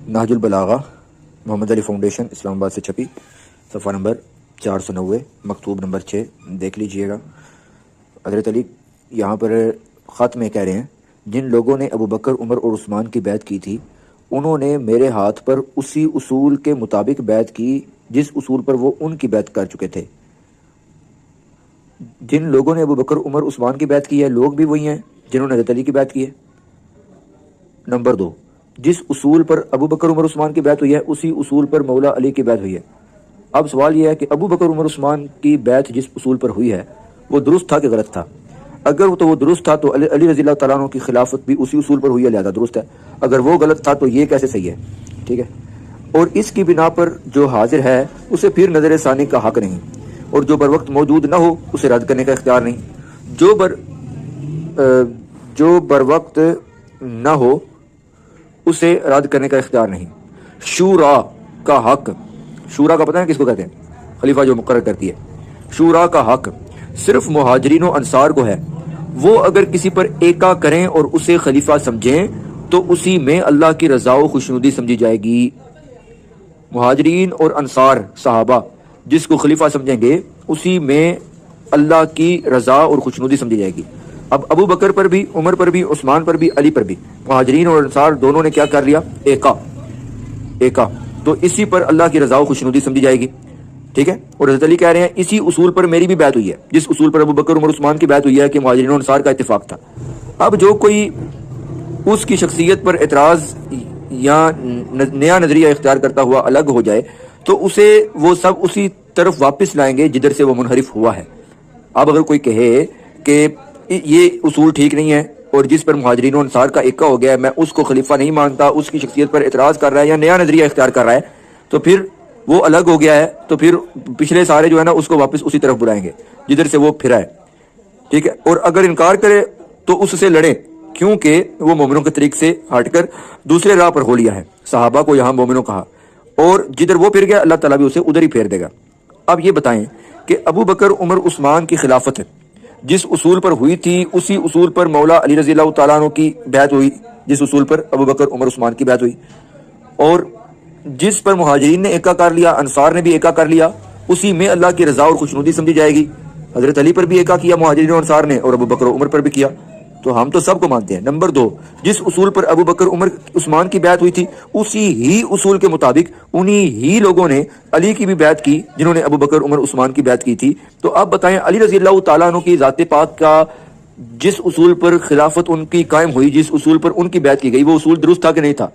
نہج البلاغہ محمد علی foundation اسلام آباد سے چھپی، صفحہ نمبر 490 مکتوب نمبر 6 دیکھ لیجئے گا۔ حضرت علی یہاں پر خط میں کہہ رہے ہیں، جن لوگوں نے ابو بکر، عمر اور عثمان کی بیعت کی تھی، انہوں نے میرے ہاتھ پر اسی اصول کے مطابق بیعت کی جس اصول پر وہ ان کی بیعت کر چکے تھے۔ جن لوگوں نے ابو بکر، عمر، عثمان کی بیعت کی ہے، لوگ بھی وہی ہیں جنہوں نے حضرت علی کی بیعت کی ہے۔ نمبر 2، جس اصول پر ابو بکر، عمر، عثمان کی بیعت ہوئی ہے، اسی اصول پر مولا علی کی بیعت ہوئی ہے۔ اب سوال یہ ہے کہ ابو بکر، عمر، عثمان کی بیعت جس اصول پر ہوئی ہے وہ درست تھا کہ غلط تھا؟ اگر تو وہ درست تھا تو علی رضی اللہ تعالیٰ عنہ کی خلافت بھی اسی اصول پر ہوئی ہے، لہذا درست ہے۔ اگر وہ غلط تھا تو یہ کیسے صحیح ہے؟ ٹھیک ہے، اور اس کی بنا پر جو حاضر ہے اسے پھر نظر ثانی کا حق نہیں، اور جو بر وقت موجود نہ ہو اسے رد کرنے کا اختیار نہیں۔ جو بر وقت نہ ہو اسے رد کرنے کا اختیار نہیں۔ شورا کا حق، شورا کا پتہ ہے کس کو کہتے ہیں؟ خلیفہ جو مقرر کرتی ہے۔ شورا کا حق صرف مہاجرین و انصار کو ہے، وہ اگر کسی پر ایکا کریں اور اسے خلیفہ سمجھیں تو اسی میں اللہ کی رضا و خوشنودی سمجھی جائے گی۔ مہاجرین اور انصار صحابہ جس کو خلیفہ سمجھیں گے اسی میں اللہ کی رضا اور خوشنودی سمجھی جائے گی۔ اب ابو بکر پر بھی، عمر پر بھی، عثمان پر بھی، علی پر بھی مہاجرین اور انصار دونوں نے کیا کر لیا؟ ایکا، تو اسی پر اللہ کی رضا و خوشنودی سمجھی جائے گی۔ ٹھیک ہے، اور حضرت علی کہہ رہے ہیں اسی اصول پر میری بھی بیعت ہوئی ہے، جس اصول پر ابو بکر، عمر، عثمان کی بیعت ہوئی ہے کہ مہاجرین اور انصار کا اتفاق تھا۔ اب جو کوئی اس کی شخصیت پر اعتراض یا نیا نظریہ اختیار کرتا ہوا الگ ہو جائے تو اسے وہ سب اسی طرف واپس لائیں گے جدھر سے وہ منحرف ہوا ہے۔ اب اگر کوئی کہے کہ یہ اصول ٹھیک نہیں ہے اور جس پر مہاجرین و انصار کا ایکا ہو گیا ہے، میں اس کو خلیفہ نہیں مانتا، اس کی شخصیت پر اعتراض کر رہا ہے یا نیا نظریہ اختیار کر رہا ہے، تو پھر وہ الگ ہو گیا ہے، تو پھر پچھلے سارے جو ہے نا اس کو واپس اسی طرف بلائیں گے جدھر سے وہ پھرا ہے۔ ٹھیک ہے، اور اگر انکار کرے تو اس سے لڑیں، کیونکہ وہ مومنوں کے طریق سے ہٹ کر دوسرے راہ پر ہو لیا ہے۔ صحابہ کو یہاں مومنوں کہا، اور جدھر وہ پھر گیا اللہ تعالیٰ بھی اسے ادھر ہی پھیر دے گا۔ اب یہ بتائیں کہ ابو بکر، عمر، عثمان کی خلافت جس اصول پر ہوئی تھی اسی اصول پر مولا علی رضی اللہ تعالیٰ عنہ کی بیعت ہوئی، جس اصول پر ابو بکر، عمر، عثمان کی بیعت ہوئی، اور جس پر مہاجرین نے ایکا کر لیا، انصار نے بھی ایکا کر لیا، اسی میں اللہ کی رضا اور خوشنودی سمجھی جائے گی۔ حضرت علی پر بھی ایکا کیا مہاجرین اور انصار نے، اور ابو بکر و عمر پر بھی کیا، تو ہم تو سب کو مانتے ہیں۔ نمبر 2، جس اصول پر ابو بکر، عمر، عثمان کی بیعت ہوئی تھی اسی ہی اصول کے مطابق انہی ہی لوگوں نے علی کی بھی بیعت کی جنہوں نے ابو بکر، عمر، عثمان کی بیعت کی تھی۔ تو اب بتائیں علی رضی اللہ تعالیٰ عنہ کی ذات پاک کا جس اصول پر خلافت ان کی قائم ہوئی، جس اصول پر ان کی بیعت کی گئی، وہ اصول درست تھا کہ نہیں تھا؟